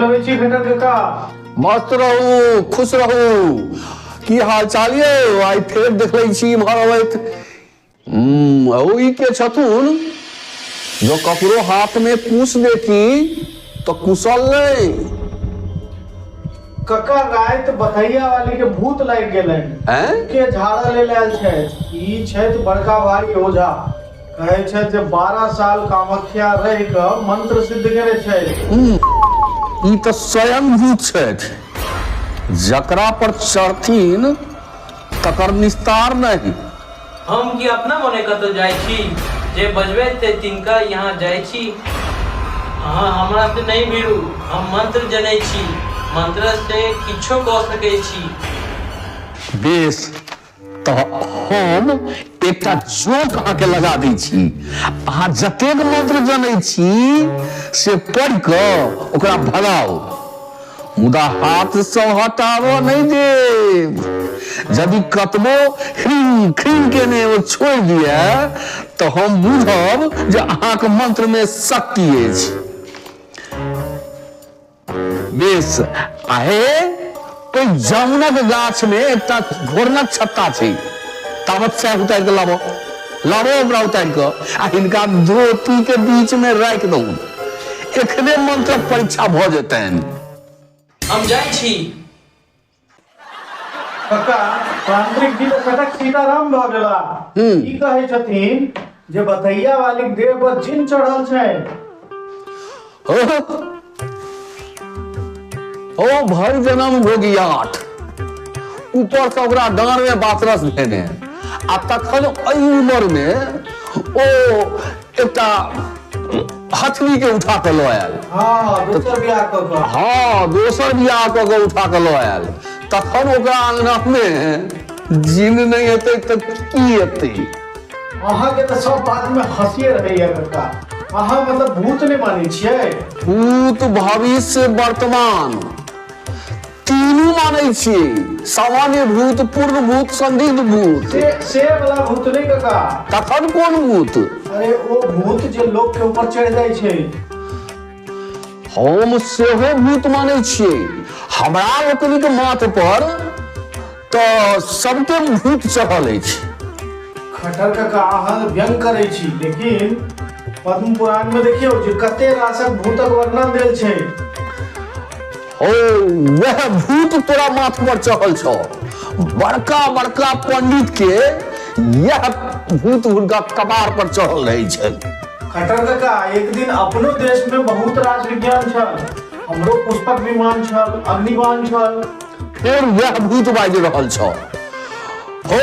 लगबै छी खट्टर काका। मस्त रहू, खुश रहू। की हाल चाल ये? आई फेर देखले छी इम्हर अबैत। ओई के छथुन जो ककरो हाथ में कुश देखी तो कुशल नहीं। कका रात बथैया वाली के भूत लाग गेलन के झाड़ा ले लायल छै। ई छै बड़का भारी ओझा, कहे छै जे 12 साल कामाख्या रह के मंत्र सिद्ध करे छै। ई तो स्वयं भूत छथि, जकरा पर चढ़थिन तकर निस्तार नहीं। हम की अपना मने कतो जाय छी, जे बजबे ते तिनका यहाँ जाय छी। अहाँ हमरा से नहीं भिड़ू, हम मंत्र जनै छी, मंत्र से किछो कह सकै छी। बेस तो हम एकटा जोक अहाँके लगा दै छी। अहाँ जतेक मंत्र जनै छी से पढ़ि कऽ ओकरा भगाओ, मुदा हाथ से हटाबो नहीं देब। यदि कतबो ह्रीं ख्रीं के ने वो छोड़ दिया तो हम बुझब जे अहाँके मंत्र में शक्ति अछि। बेस आहे ओइ जामुनक गाछ में एकटा घोरनक छत्ता छै, तावत से उतारि के लाबो हमरा उतारि के आ हिनका धोती के बीच में राखि दऊ, एखने मंत्रक परीक्षा भ जेतनि। हम जाय छी। कका तांत्रिक जी तो कटक सीताराम भ गेला। ई कहे छथिन जे बथैया वाली देह पर जिन चढ़ल छै। ओ भर जन्म भोगियाट, ऊपर से ओकरा डांर में बातरस भेने आ तखन एहि उम्र में ओ एकटा हथनी के उठा के लो आयल। दोसर बियाह क के। हाँ, दोसर बियाह क के उठा के लो आयल। तखन ओकरा अंगना में जिन नहीं हेतै त की हेतै? अहाँ के तो सब बात में हंसिए रहैया कका। अहाँ मतलब भूत नहीं मानै छियै? भूत, भविष्य, वर्तमान तीनू मानै छियै। सामान्य भूत, पूर्ण भूत, संदिग्ध भूत। से वाला भूत नहीं कका। तखन कोन भूत? अरे वो भूत जे लोग के ऊपर चढ़ जाय छै। हम सेहो भूत मानै छियै। हमरा लोकनिक माथ पर तो सबके भूत चढ़ल अछि। खट्टर काका अहाँ व्यंग करै छी, लेकिन पद्म पुराण में देखियो जे कते रासक भूतक वर्णन देल छै। ओ वह भूत तोरा माथ पर चढ़ल छौ। बड़का बड़का पंडित के यह भूत हुनका कपार पर चढ़ल रहे छै। खट्टर काका एक दिन अपनो देश में बहुत रास विज्ञान छल, हमरो पुष्पक विमान छल, अग्निबाण छल, फिर वह भूत बाजि रहल छौ। हो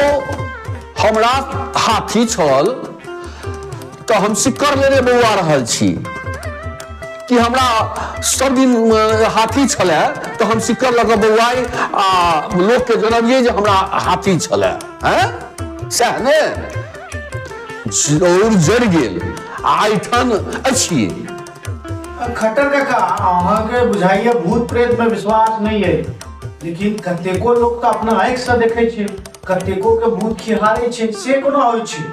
हमरा हाथी छल तो हम सिक्कर लेने बौआ रहल छी कि हमरा सब दिन हाथी छले तो हम सिक्कर लगा बौआई आ लोग के जनबिए जे हमरा हाथी छले। हैं सह ने और जड़ गेल आइठन अछि। खट्टर काका अहाँ के बुझाइए भूत प्रेत में विश्वास नहीं है, लेकिन कतेको लोग तो अपना आंख से देखे छै, कतेको के भूत खिहारे छै, से कोना होय छै?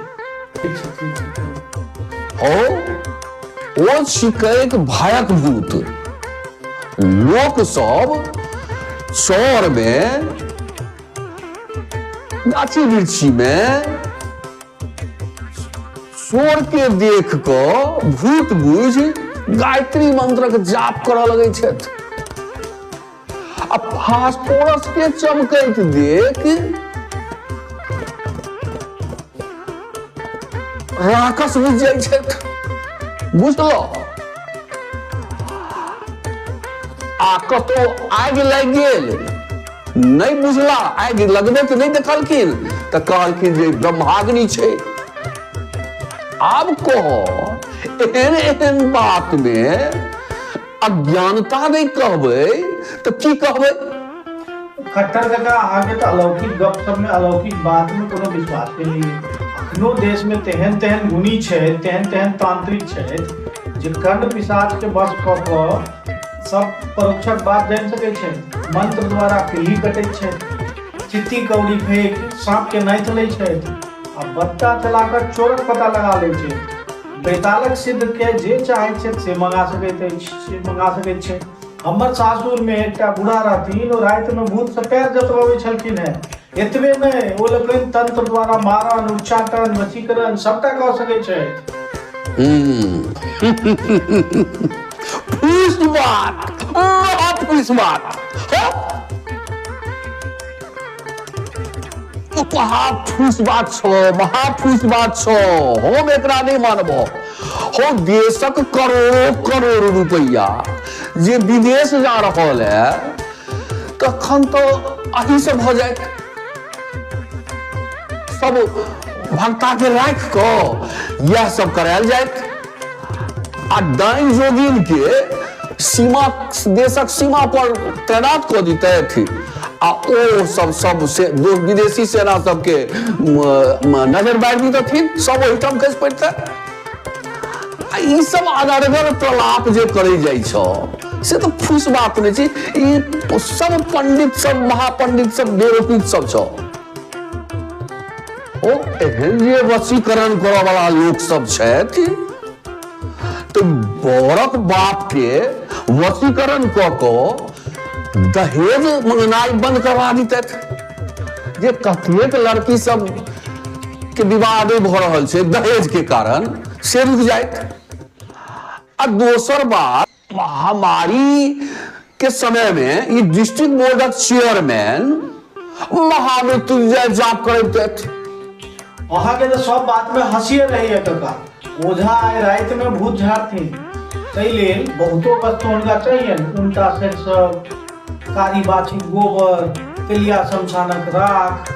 ओ शिकैत भयक भूत। लोक सब शहर में गाछी वृक्षी में चोर के देख कऽ भूत बुझ गायत्री मंत्रक जाप करऽ लगै छथि। आ फास्फोरस के चमकैत देख राक्षस बुझ जाइ छथि। बुझलो? आ कतौ आगि लागि गेल, नहीं बुझला, आगि लगबे तो नहीं देखलखिन तो कहलखिन जे ब्रह्माग्नि छै। आब कहो एहन एहन बात में अज्ञानता नहीं कहबै तो की कहबै? खट्टर काका अहाँ के तो अलौकिक गप सब में, अलौकिक बात में कोनो विश्वास नहीं है। अखनो देश में तेहन तेहन गुणी छै, तेहन तेहन तांत्रिक छै जे कर्ण पिशाच के बस कऽ कऽ सब परोक्षक बात जान सकै छै। मंत्र द्वारा पीढ़ी कटै छै, चिट्ठी कौड़ी फेंक सांप के नाथ लै छै, आ बत्ता चलाकर चोरक पता लगा लै छै। बेतालक सिद्ध के जे चाहे छै से मंगा सकैत छै। हमर सासुर में एकटा बूढ़ा रहथिन और रात में भूत से पैर जतवावे छलखिन है। एतबे नहीं, ओ लोकनि तंत्र द्वारा मारण, उच्चाटन, वशीकरण सबटा कऽ सकै छै। फूस बात, महाफूस बात, महाफूस बात छो, महाफूस बात छो। हम एकरा नहीं मानबो। हो देशक करोड़ों करोड़ रुपया जे विदेश जा रहल है, तखन तो अही से भ जाए। सब भक्ता के राख को यह सब करायल जाए। आ डाइन जोगिन के सीमा, देशक सीमा पर तैनात कर देते थे। आ ओ सब से विदेशी सेना सबके नजर बार दी थी, सब ओहिठाम खसि पड़ते। ई सब अनर्गल प्रलाप जे करे जाइ छो से तो फूस बात नहीं छी। ई सब पंडित सब, महापंडित सब, बेवकूफ सब छो। ओ एहन जे वशीकरण करऽ वाला लोग सब छथि, तो बड़क बाप के वशीकरण कऽ कऽ दहेज मंगनाइ बंद करवा देते। जे कतेक लड़की सब के विवाह भऽ रहल छै दहेज के कारण, से रुक जाए। आ दोसर बात, महामारी के समय में ये डिस्ट्रिक्ट बोर्डक चेयरमैन महामृत्युंजय जाप करते। वहां के तो सब बात में हंसिए रही है कका। ओझा आए रात में भूत झाड़थिन, तै लेल बहुतो वस्तु हुनका चाहिए। उल्टा सरसव, कारी बाछी गोबर, तेलिया शमशानक राख,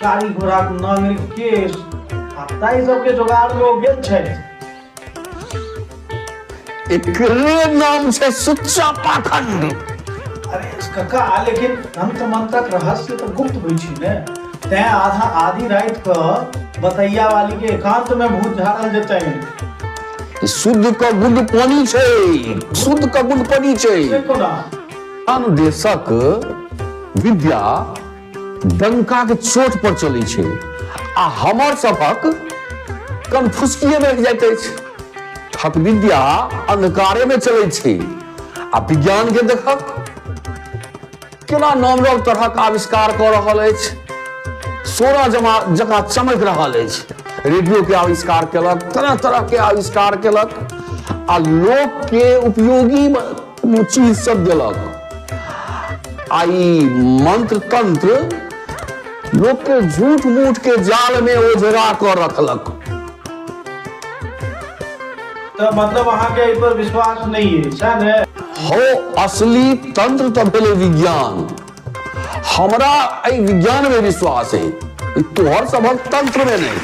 कारी घोड़ाक नागरिक केश, आ ताहि सबके जोगाड़ में ओ गेल छै। एकरे नाम से सच्चा पाखंड। अरे कका, लेकिन तंत्र मंत्रक रहस्य तो गुप्त होइ छै ने। तैं आधी रात के बतैया वाली के एकांत में भूत झाड़ल जेतै। शुद्ध का गुड पानी छै, शुद्ध का गुड पानी छै। आन देशक विद्या डंका के चोट पर चलै छै, आ हमर सबक कनफुसकिए रह जाइत अछि। ठक विद्या अंधकारे में चलै छै, आ विज्ञान के देखक केना नाम नव तरहक आविष्कार कऽ रहल अछि। सोना जकाँ चमक रहल अछि। रेडियो के आविष्कार केलक, तरह तरह के आविष्कार केलक, आ लोक के उपयोगी चीज सब देलक। आई मंत्र तंत्र लोक के झूठ मूठ के जाल में ओझरा कर रखलक। तो मतलब अहाँ के इस पर विश्वास नहीं है, शायद है। हो असली तंत्र तो भेले विज्ञान। हमरा विज्ञान में विश्वास है, तोहर सबक तंत्र में नहीं।